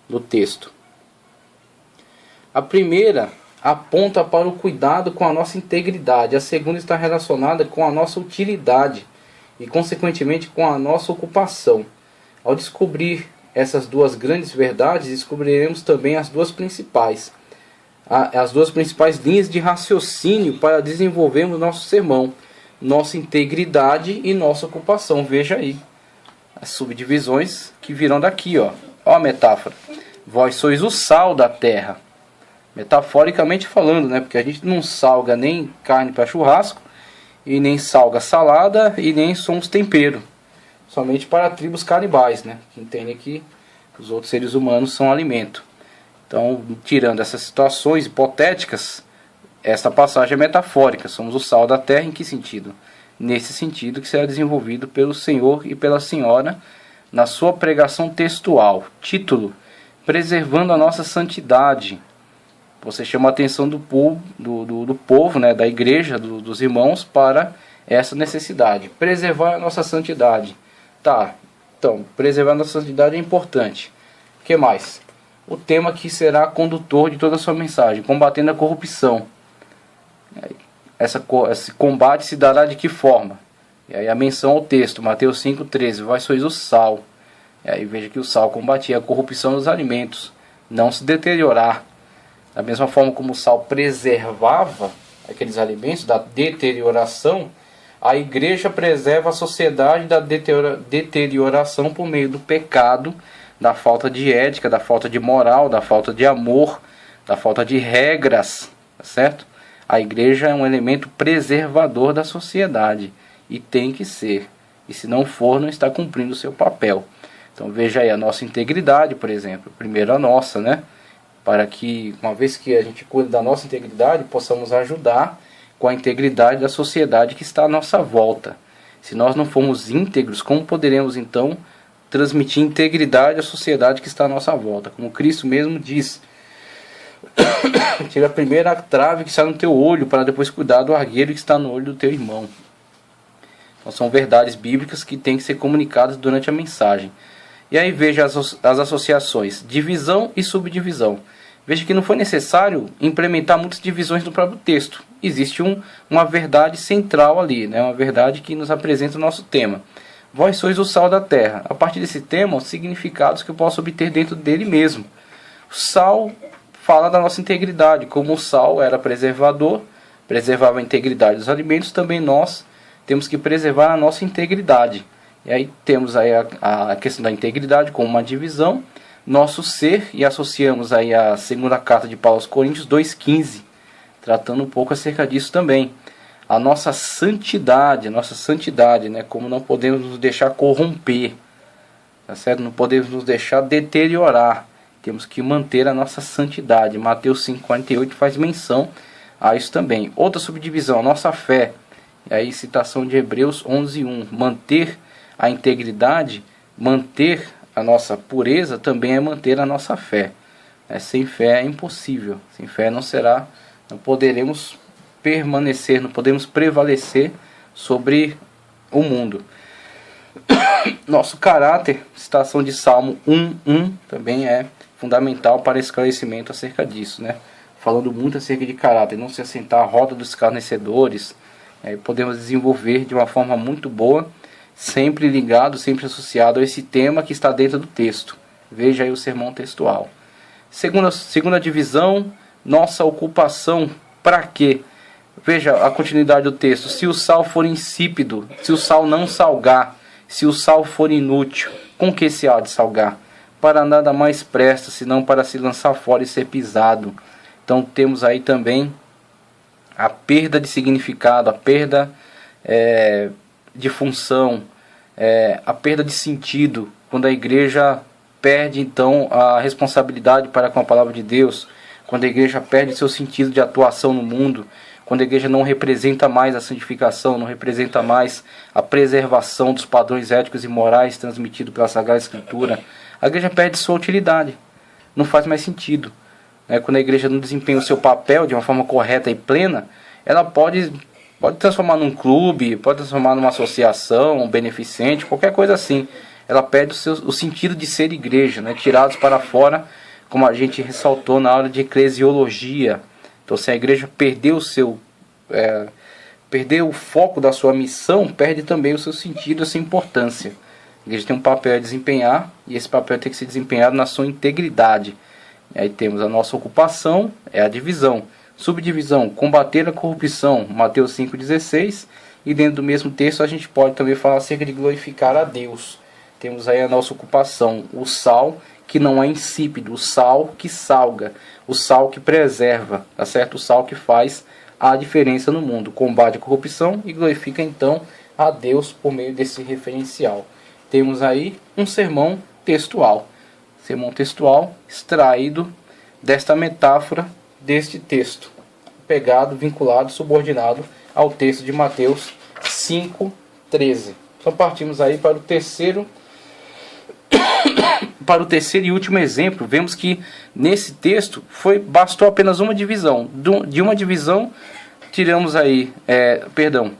do texto. A primeira aponta para o cuidado com a nossa integridade. A segunda está relacionada com a nossa utilidade e, consequentemente, com a nossa ocupação. Ao descobrir essas duas grandes verdades, descobriremos também as duas principais linhas de raciocínio para desenvolvermos nosso sermão, nossa integridade e nossa ocupação. Veja aí as subdivisões que virão daqui, ó a metáfora. Vós sois o sal da terra. Metaforicamente falando, né? Porque a gente não salga nem carne para churrasco, e nem salga salada, e nem somos tempero. Somente para tribos canibais, né? Que entendem que os outros seres humanos são alimento. Então, tirando essas situações hipotéticas, esta passagem é metafórica. Somos o sal da terra em que sentido? Nesse sentido que será desenvolvido pelo Senhor e pela Senhora na sua pregação textual. Título: Preservando a nossa santidade. Você chama a atenção do povo, né, da igreja, dos irmãos, para essa necessidade. Preservar a nossa santidade. Tá, então, preservar a nossa santidade é importante. O que mais? O tema que será condutor de toda a sua mensagem: combatendo a corrupção. Esse combate se dará de que forma? E aí a menção ao texto, Mateus 5,13. Vós sois o sal. E aí veja que o sal combatia a corrupção dos alimentos, não se deteriorar. Da mesma forma como o sal preservava aqueles alimentos da deterioração, a igreja preserva a sociedade da deterioração por meio do pecado, da falta de ética, da falta de moral, da falta de amor, da falta de regras, tá certo? A igreja é um elemento preservador da sociedade e tem que ser. E se não for, não está cumprindo o seu papel. Então veja aí a nossa integridade, por exemplo. Primeiro a nossa, né? Para que, uma vez que a gente cuida da nossa integridade, possamos ajudar com a integridade da sociedade que está à nossa volta. Se nós não formos íntegros, como poderemos então transmitir integridade à sociedade que está à nossa volta? Como Cristo mesmo diz: tira primeiro a trave que está no teu olho, para depois cuidar do argueiro que está no olho do teu irmão. Então são verdades bíblicas que têm que ser comunicadas durante a mensagem. E aí veja as associações: divisão e subdivisão. Veja que não foi necessário implementar muitas divisões no próprio texto. Existe uma verdade central ali, né? Uma verdade que nos apresenta o nosso tema. vós sois o sal da terra. A partir desse tema, os significados que eu posso obter dentro dele mesmo. O sal fala da nossa integridade, como o sal era preservador, preservava a integridade dos alimentos, também nós temos que preservar a nossa integridade. E aí temos aí a questão da integridade como uma divisão, nosso ser, e associamos aí a segunda carta de Paulo aos Coríntios 2,15, tratando um pouco acerca disso também. A nossa santidade, né, como não podemos nos deixar corromper, tá certo? Não podemos nos deixar deteriorar. Temos que manter a nossa santidade. Mateus 5,48 faz menção a isso também. Outra subdivisão, a nossa fé. E aí citação de Hebreus 11:1. Manter a integridade, manter a nossa pureza também é manter a nossa fé. Sem fé é impossível. Sem fé não poderemos permanecer, não podemos prevalecer sobre o mundo. Nosso caráter, citação de Salmo 1:1 também é fundamental para esclarecimento acerca disso, né? Falando muito acerca de caráter, não se assentar à roda dos escarnecedores, podemos desenvolver de uma forma muito boa, sempre ligado, sempre associado a esse tema que está dentro do texto. Veja aí o sermão textual. Segunda divisão, nossa ocupação, para quê? Veja a continuidade do texto. Se o sal for insípido, se o sal não salgar, se o sal for inútil, com que se há de salgar? Para nada mais presta, senão para se lançar fora e ser pisado. Então temos aí também a perda de significado, a perda de função, a perda de sentido, quando a igreja perde então a responsabilidade para com a palavra de Deus, quando a igreja perde seu sentido de atuação no mundo, quando a igreja não representa mais a santificação, não representa mais a preservação dos padrões éticos e morais transmitidos pela Sagrada Escritura, a igreja perde sua utilidade, não faz mais sentido. Quando a igreja não desempenha o seu papel de uma forma correta e plena, ela pode transformar num clube, pode transformar numa associação, um beneficente, qualquer coisa assim. Ela perde o sentido de ser igreja, tirados para fora, como a gente ressaltou na aula de eclesiologia. Então, se a igreja perdeu o foco da sua missão, perde também o seu sentido, a sua importância. A igreja tem um papel a desempenhar, e esse papel tem que ser desempenhado na sua integridade. E aí temos a nossa ocupação, é a divisão. Subdivisão, combater a corrupção, Mateus 5,16. E dentro do mesmo texto a gente pode também falar acerca de glorificar a Deus. Temos aí a nossa ocupação, o sal que não é insípido, o sal que salga, o sal que preserva, tá certo? O sal que faz a diferença no mundo, combate a corrupção e glorifica então a Deus por meio desse referencial. Temos aí um sermão textual extraído desta metáfora deste texto, pegado, vinculado, subordinado ao texto de Mateus 5,13. Então partimos aí para o terceiro e último exemplo. Vemos que nesse texto bastou apenas uma divisão. De uma divisão tiramos aí,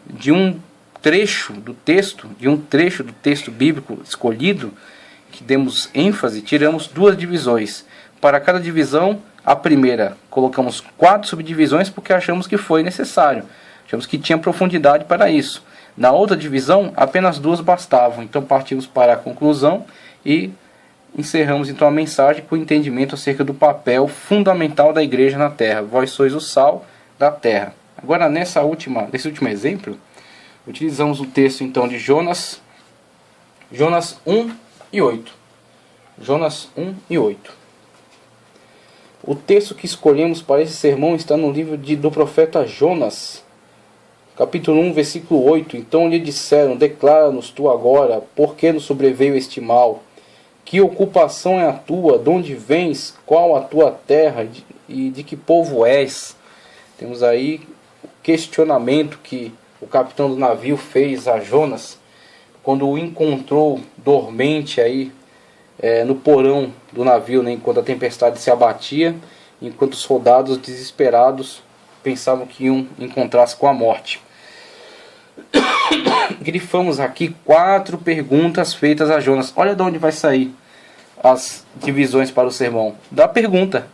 de um trecho do texto bíblico escolhido, que demos ênfase, tiramos duas divisões. Para cada divisão, a primeira colocamos 4 subdivisões porque achamos que foi necessário, achamos que tinha profundidade para isso. Na outra divisão, apenas 2 bastavam. Então partimos para a conclusão e encerramos então a mensagem com o entendimento acerca do papel fundamental da igreja na terra. Vós sois o sal da terra. Agora nesse último exemplo, utilizamos o texto então de Jonas 1:8. Jonas 1:8. O texto que escolhemos para esse sermão está no livro do profeta Jonas, capítulo 1, versículo 8. Então lhe disseram: declara-nos tu agora, por que nos sobreveio este mal? Que ocupação é a tua? De onde vens? Qual a tua terra? E de que povo és? Temos aí o questionamento que o capitão do navio fez a Jonas, quando o encontrou dormente aí no porão do navio, enquanto a tempestade se abatia, enquanto os soldados desesperados pensavam que iam encontrar-se com a morte. Grifamos aqui 4 perguntas feitas a Jonas. Olha de onde vai sair as divisões para o sermão. Da pergunta.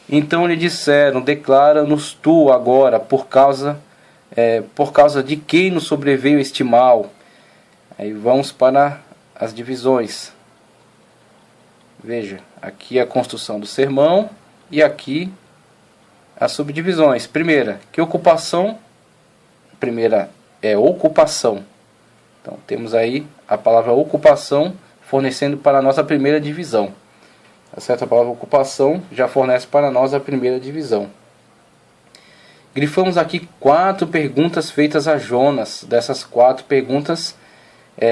Então lhe disseram: declara-nos tu agora, por causa de quem nos sobreveio este mal. Aí vamos para as divisões. Veja, aqui a construção do sermão e aqui as subdivisões. Primeira, que ocupação? Primeira é ocupação. Então temos aí a palavra ocupação fornecendo para a nossa primeira divisão. Tá certo? A palavra ocupação já fornece para nós a primeira divisão. Grifamos aqui 4 perguntas feitas a Jonas. Dessas 4 perguntas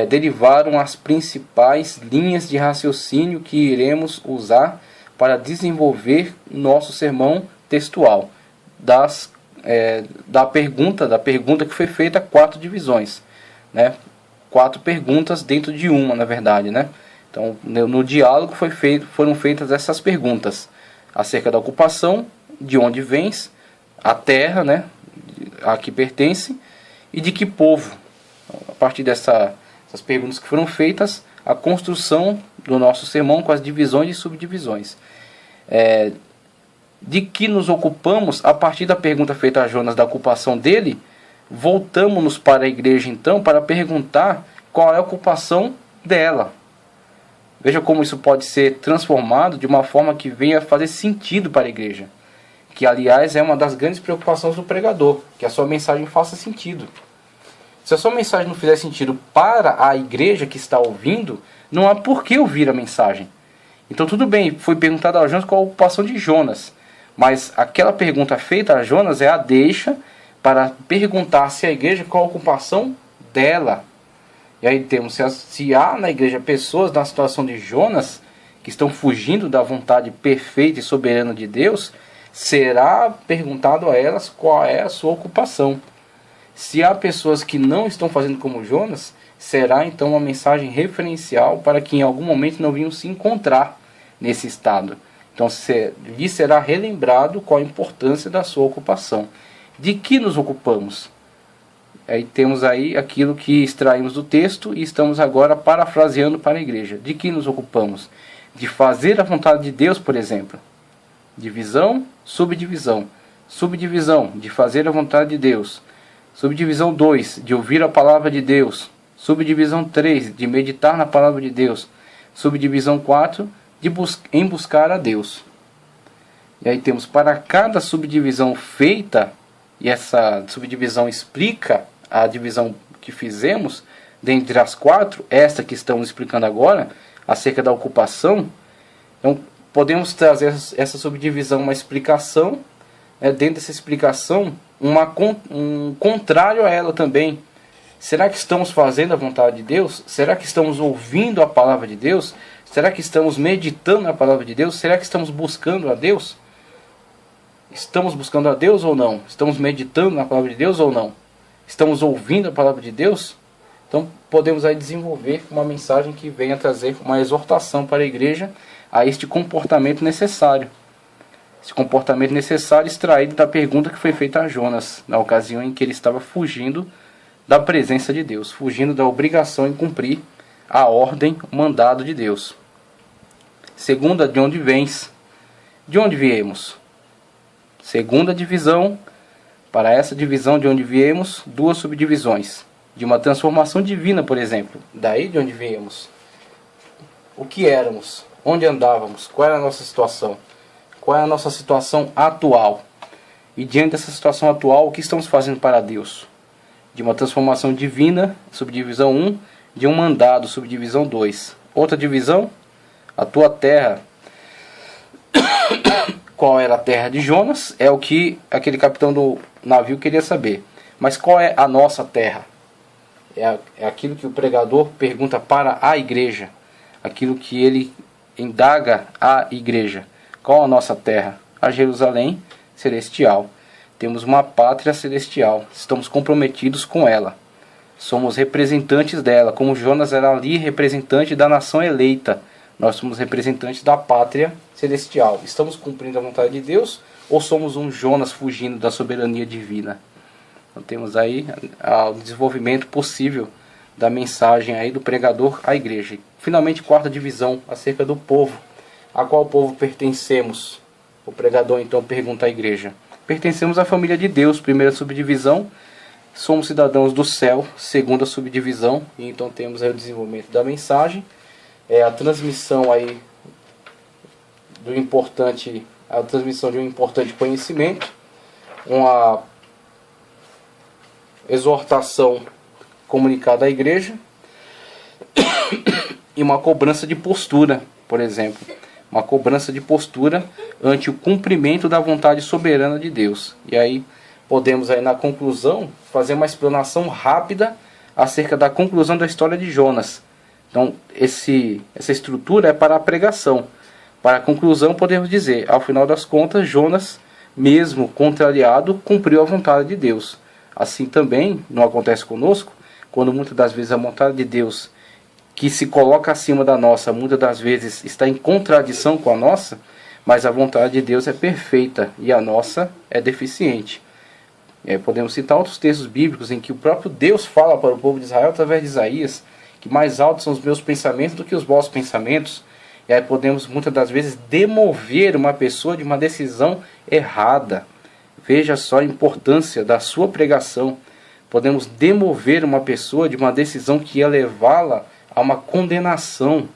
derivaram as principais linhas de raciocínio que iremos usar para desenvolver nosso sermão textual. Da pergunta que foi feita, 4 divisões, né? 4 perguntas dentro de uma, na verdade, né? Então, no diálogo foram feitas essas perguntas acerca da ocupação, de onde vens, a terra, né, a que pertence, e de que povo. A partir dessas perguntas que foram feitas, a construção do nosso sermão com as divisões e subdivisões. De que nos ocupamos, a partir da pergunta feita a Jonas da ocupação dele, voltamos-nos para a igreja então para perguntar qual é a ocupação dela. Veja como isso pode ser transformado de uma forma que venha fazer sentido para a igreja. Que, aliás, é uma das grandes preocupações do pregador, que a sua mensagem faça sentido. Se a sua mensagem não fizer sentido para a igreja que está ouvindo, não há por que ouvir a mensagem. Então tudo bem, foi perguntado a Jonas qual a ocupação de Jonas, mas aquela pergunta feita a Jonas é a deixa para perguntar-se à igreja qual a ocupação dela. E aí temos, se há na igreja pessoas na situação de Jonas, que estão fugindo da vontade perfeita e soberana de Deus, será perguntado a elas qual é a sua ocupação. Se há pessoas que não estão fazendo como Jonas, será então uma mensagem referencial para que em algum momento não venham se encontrar nesse estado. Então lhe será relembrado qual a importância da sua ocupação. De que nos ocupamos? Aí temos aí aquilo que extraímos do texto e estamos agora parafraseando para a igreja. De que nos ocupamos? De fazer a vontade de Deus, por exemplo. Divisão, subdivisão. Subdivisão, de fazer a vontade de Deus. Subdivisão 2, de ouvir a palavra de Deus. Subdivisão 3, de meditar na palavra de Deus. Subdivisão 4, em buscar a Deus. E aí temos para cada subdivisão feita, e essa subdivisão explica a divisão que fizemos, dentre as 4, esta que estamos explicando agora, acerca da ocupação. Então, podemos trazer essa subdivisão, uma explicação, dentro dessa explicação, um contrário a ela também. Será que estamos fazendo a vontade de Deus? Será que estamos ouvindo a palavra de Deus? Será que estamos meditando na palavra de Deus? Será que estamos buscando a Deus? Estamos buscando a Deus ou não? Estamos meditando na palavra de Deus ou não? Estamos ouvindo a palavra de Deus? Então podemos aí desenvolver uma mensagem que venha trazer uma exortação para a igreja a este comportamento necessário. Esse comportamento necessário extraído da pergunta que foi feita a Jonas, na ocasião em que ele estava fugindo da presença de Deus, fugindo da obrigação em cumprir a ordem, o mandado de Deus. Segunda, de onde vens? De onde viemos? Segunda divisão, para essa divisão de onde viemos, 2 subdivisões. De uma transformação divina, por exemplo. Daí de onde viemos. O que éramos? Onde andávamos? Qual era a nossa situação? Qual é a nossa situação atual? E diante dessa situação atual, o que estamos fazendo para Deus? De uma transformação divina, subdivisão 1, de um mandado, subdivisão 2. Outra divisão, a tua terra. Qual era a terra de Jonas? É o que aquele capitão do navio queria saber. Mas qual é a nossa terra? É aquilo que o pregador pergunta para a igreja. Aquilo que ele indaga à igreja. Qual a nossa terra? A Jerusalém celestial. Temos uma pátria celestial. Estamos comprometidos com ela. Somos representantes dela. Como Jonas era ali representante da nação eleita, nós somos representantes da pátria celestial. Estamos cumprindo a vontade de Deus ou somos um Jonas fugindo da soberania divina? Então temos aí o desenvolvimento possível da mensagem aí do pregador à igreja. Finalmente, 4ª divisão, acerca do povo. A qual povo pertencemos? O pregador então pergunta à igreja. Pertencemos à família de Deus. Primeira subdivisão, somos cidadãos do céu, segundo a subdivisão, e então temos aí o desenvolvimento da mensagem, a transmissão aí a transmissão de um importante conhecimento, uma exortação comunicada à igreja e uma cobrança de postura, por exemplo, uma cobrança de postura ante o cumprimento da vontade soberana de Deus. E aí podemos aí na conclusão fazer uma explanação rápida acerca da conclusão da história de Jonas. Então essa estrutura é para a pregação. Para a conclusão podemos dizer, ao final das contas, Jonas, mesmo contrariado, cumpriu a vontade de Deus. Assim também não acontece conosco, quando muitas das vezes a vontade de Deus, que se coloca acima da nossa, muitas das vezes está em contradição com a nossa, mas a vontade de Deus é perfeita e a nossa é deficiente. Podemos citar outros textos bíblicos em que o próprio Deus fala para o povo de Israel através de Isaías, que mais altos são os meus pensamentos do que os vossos pensamentos. E aí podemos muitas das vezes demover uma pessoa de uma decisão errada. Veja só a importância da sua pregação. Podemos demover uma pessoa de uma decisão que ia levá-la a uma condenação,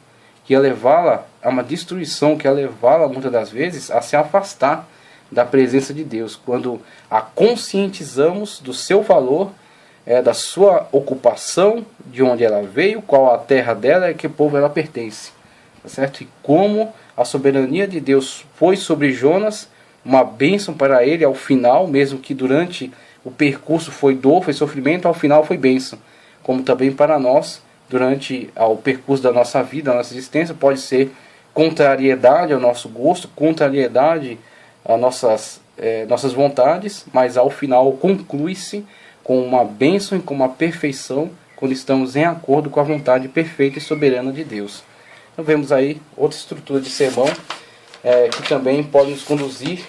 que ia levá-la a uma destruição, que ia levá-la muitas das vezes a se afastar da presença de Deus. Quando a conscientizamos do seu valor, da sua ocupação, de onde ela veio, qual a terra dela e que povo ela pertence. Tá certo? E como a soberania de Deus foi sobre Jonas, uma bênção para ele ao final, mesmo que durante o percurso foi dor, foi sofrimento, ao final foi bênção. Como também para nós, durante o percurso da nossa vida, a nossa existência, pode ser contrariedade ao nosso gosto, contrariedade às nossas vontades, mas ao final conclui-se com uma bênção e com uma perfeição, quando estamos em acordo com a vontade perfeita e soberana de Deus. Então vemos aí outra estrutura de sermão que também pode nos conduzir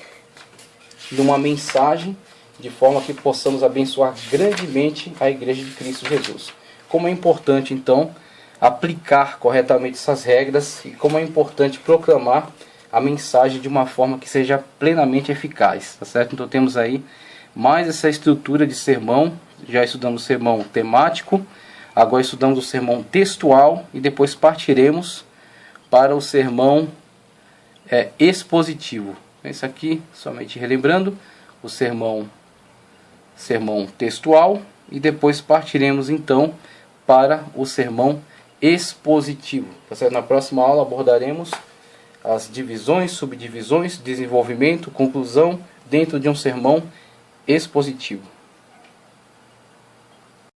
numa mensagem de forma que possamos abençoar grandemente a Igreja de Cristo Jesus. Como é importante então aplicar corretamente essas regras e como é importante proclamar a mensagem de uma forma que seja plenamente eficaz, tá certo? Então temos aí mais essa estrutura de sermão. Já estudamos o sermão temático, agora estudamos o sermão textual e depois partiremos para o sermão expositivo. Esse aqui, somente relembrando, o sermão textual, e depois partiremos então para o sermão expositivo. Tá certo? Na próxima aula abordaremos as divisões, subdivisões, desenvolvimento, conclusão dentro de um sermão expositivo.